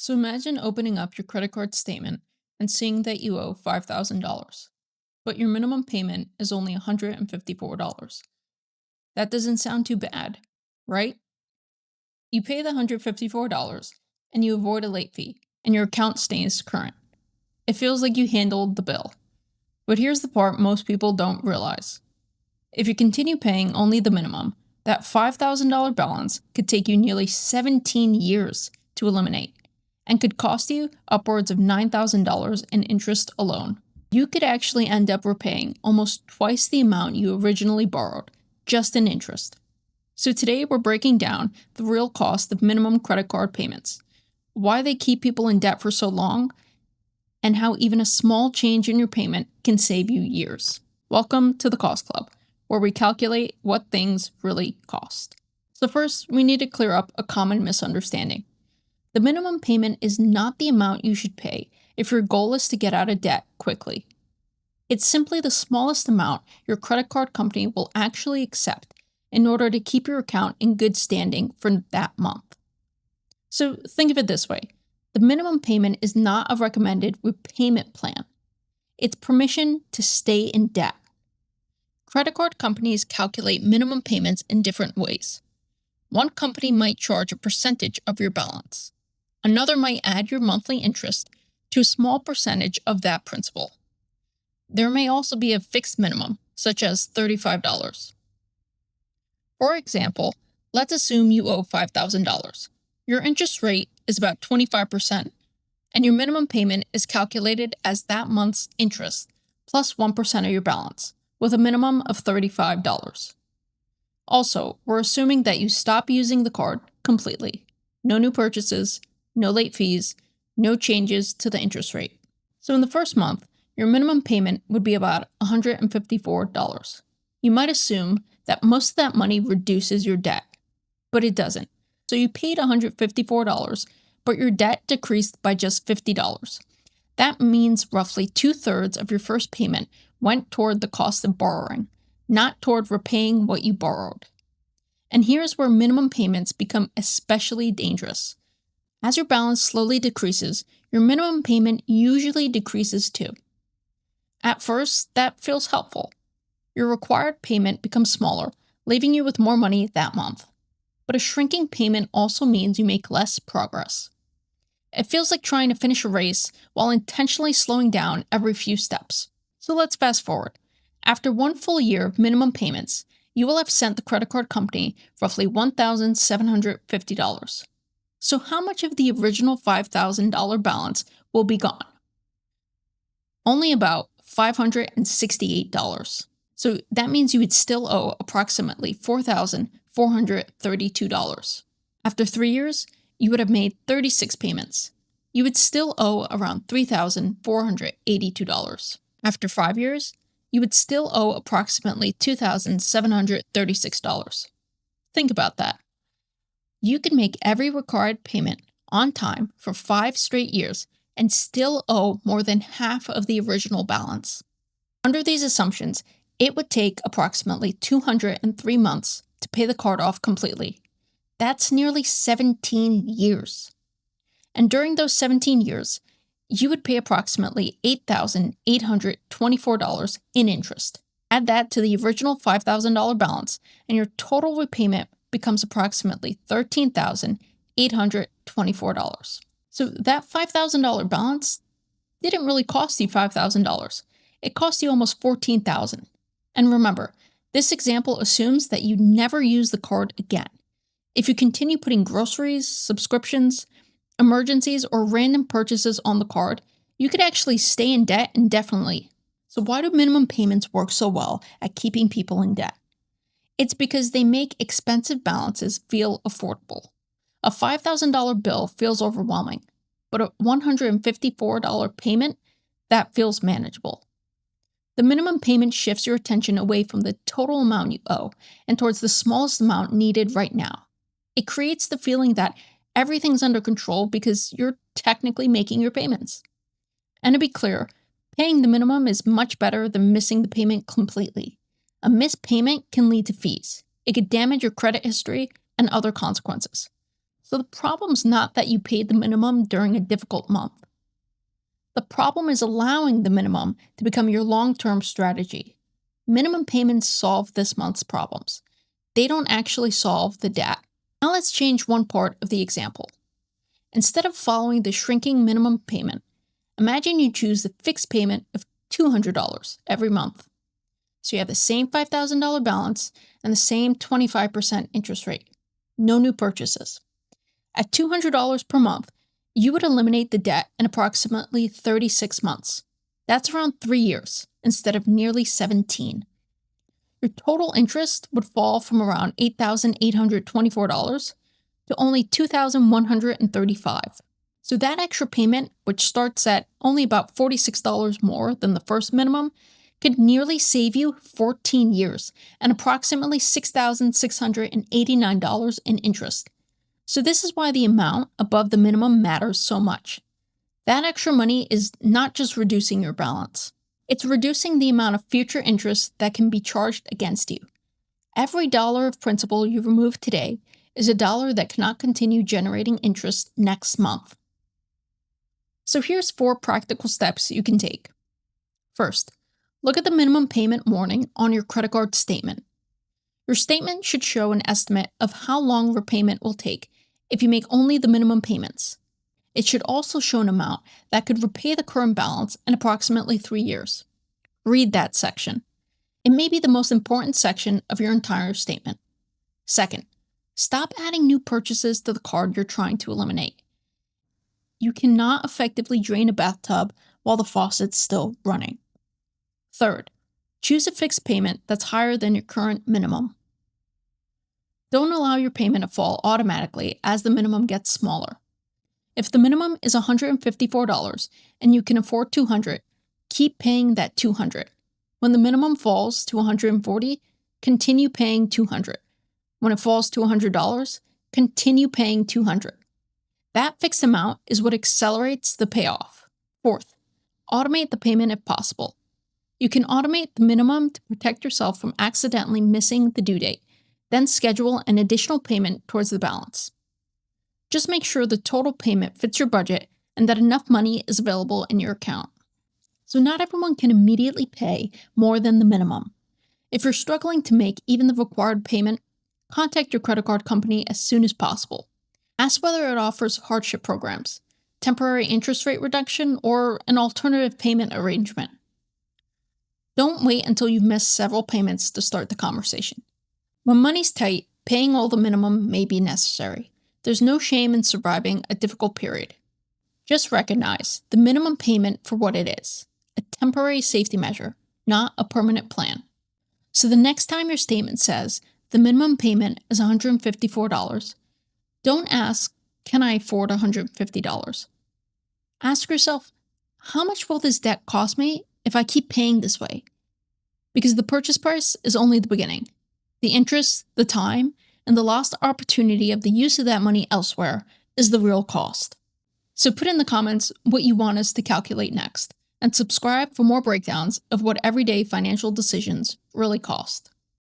So imagine opening up your credit card statement and seeing that you owe $5,000, but your minimum payment is only $154. That doesn't sound too bad, right? You pay the $154 and you avoid a late fee, and your account stays current. It feels like you handled the bill. But here's the part most people don't realize. If you continue paying only the minimum, that $5,000 balance could take you nearly 17 years to eliminate and could cost you upwards of $9,000 in interest alone. You could actually end up repaying almost twice the amount you originally borrowed, just in interest. So today we're breaking down the real cost of minimum credit card payments, why they keep people in debt for so long, and how even a small change in your payment can save you years. Welcome to the Cost Club, where we calculate what things really cost. So first, we need to clear up a common misunderstanding. The minimum payment is not the amount you should pay if your goal is to get out of debt quickly. It's simply the smallest amount your credit card company will actually accept in order to keep your account in good standing for that month. So think of it this way. The minimum payment is not a recommended repayment plan. It's permission to stay in debt. Credit card companies calculate minimum payments in different ways. One company might charge a percentage of your balance. Another might add your monthly interest to a small percentage of that principal. There may also be a fixed minimum, such as $35. For example, let's assume you owe $5,000. Your interest rate is about 25%, and your minimum payment is calculated as that month's interest plus 1% of your balance, with a minimum of $35. Also, we're assuming that you stop using the card completely. No new purchases, no late fees, no changes to the interest rate. So in the first month, your minimum payment would be about $154. You might assume that most of that money reduces your debt, but it doesn't. So you paid $154, but your debt decreased by just $50. That means roughly 2/3 of your first payment went toward the cost of borrowing, not toward repaying what you borrowed. And here's where minimum payments become especially dangerous. As your balance slowly decreases, your minimum payment usually decreases too. At first, that feels helpful. Your required payment becomes smaller, leaving you with more money that month. But a shrinking payment also means you make less progress. It feels like trying to finish a race while intentionally slowing down every few steps. So let's fast forward. After one full year of minimum payments, you will have sent the credit card company roughly $1,750. So how much of the original $5,000 balance will be gone? Only about $568. So that means you would still owe approximately $4,432. After 3 years, you would have made 36 payments. You would still owe around $3,482. After 5 years, you would still owe approximately $2,736. Think about that. You can make every required payment on time for 5 straight years and still owe more than half of the original balance. Under these assumptions, it would take approximately 203 months to pay the card off completely. That's nearly 17 years. And during those 17 years, you would pay approximately $8,824 in interest. Add that to the original $5,000 balance, and your total repayment becomes approximately $13,824. So that $5,000 balance didn't really cost you $5,000. It cost you almost $14,000. And remember, this example assumes that you never use the card again. If you continue putting groceries, subscriptions, emergencies, or random purchases on the card, you could actually stay in debt indefinitely. So why do minimum payments work so well at keeping people in debt? It's because they make expensive balances feel affordable. A $5,000 bill feels overwhelming, but a $154 payment, that feels manageable. The minimum payment shifts your attention away from the total amount you owe and towards the smallest amount needed right now. It creates the feeling that everything's under control because you're technically making your payments. And to be clear, paying the minimum is much better than missing the payment completely. A missed payment can lead to fees. It could damage your credit history and other consequences. So the problem's not that you paid the minimum during a difficult month. The problem is allowing the minimum to become your long term strategy. Minimum payments solve this month's problems. They don't actually solve the debt. Now let's change one part of the example. Instead of following the shrinking minimum payment, imagine you choose the fixed payment of $200 every month. So you have the same $5,000 balance and the same 25% interest rate. No new purchases. At $200 per month, you would eliminate the debt in approximately 36 months. That's around 3 years instead of nearly 17. Your total interest would fall from around $8,824 to only $2,135. So that extra payment, which starts at only about $46 more than the first minimum, could nearly save you 14 years and approximately $6,689 in interest. So this is why the amount above the minimum matters so much. That extra money is not just reducing your balance. It's reducing the amount of future interest that can be charged against you. Every dollar of principal you remove today is a dollar that cannot continue generating interest next month. So here's 4 practical steps you can take. First, look at the minimum payment warning on your credit card statement. Your statement should show an estimate of how long repayment will take if you make only the minimum payments. It should also show an amount that could repay the current balance in approximately 3 years. Read that section. It may be the most important section of your entire statement. Second, stop adding new purchases to the card you're trying to eliminate. You cannot effectively drain a bathtub while the faucet's still running. Third, choose a fixed payment that's higher than your current minimum. Don't allow your payment to fall automatically as the minimum gets smaller. If the minimum is $154 and you can afford $200, keep paying that $200. When the minimum falls to $140, continue paying $200. When it falls to $100, continue paying $200. That fixed amount is what accelerates the payoff. Fourth, automate the payment if possible. You can automate the minimum to protect yourself from accidentally missing the due date, then schedule an additional payment towards the balance. Just make sure the total payment fits your budget and that enough money is available in your account. So not everyone can immediately pay more than the minimum. If you're struggling to make even the required payment, contact your credit card company as soon as possible. Ask whether it offers hardship programs, temporary interest rate reduction, or an alternative payment arrangement. Don't wait until you've missed several payments to start the conversation. When money's tight, paying all the minimum may be necessary. There's no shame in surviving a difficult period. Just recognize the minimum payment for what it is, a temporary safety measure, not a permanent plan. So the next time your statement says the minimum payment is $154, don't ask, can I afford $150? Ask yourself, how much will this debt cost me if I keep paying this way? Because the purchase price is only the beginning. The interest, the time, and the lost opportunity of the use of that money elsewhere is the real cost. So put in the comments what you want us to calculate next, and subscribe for more breakdowns of what everyday financial decisions really cost.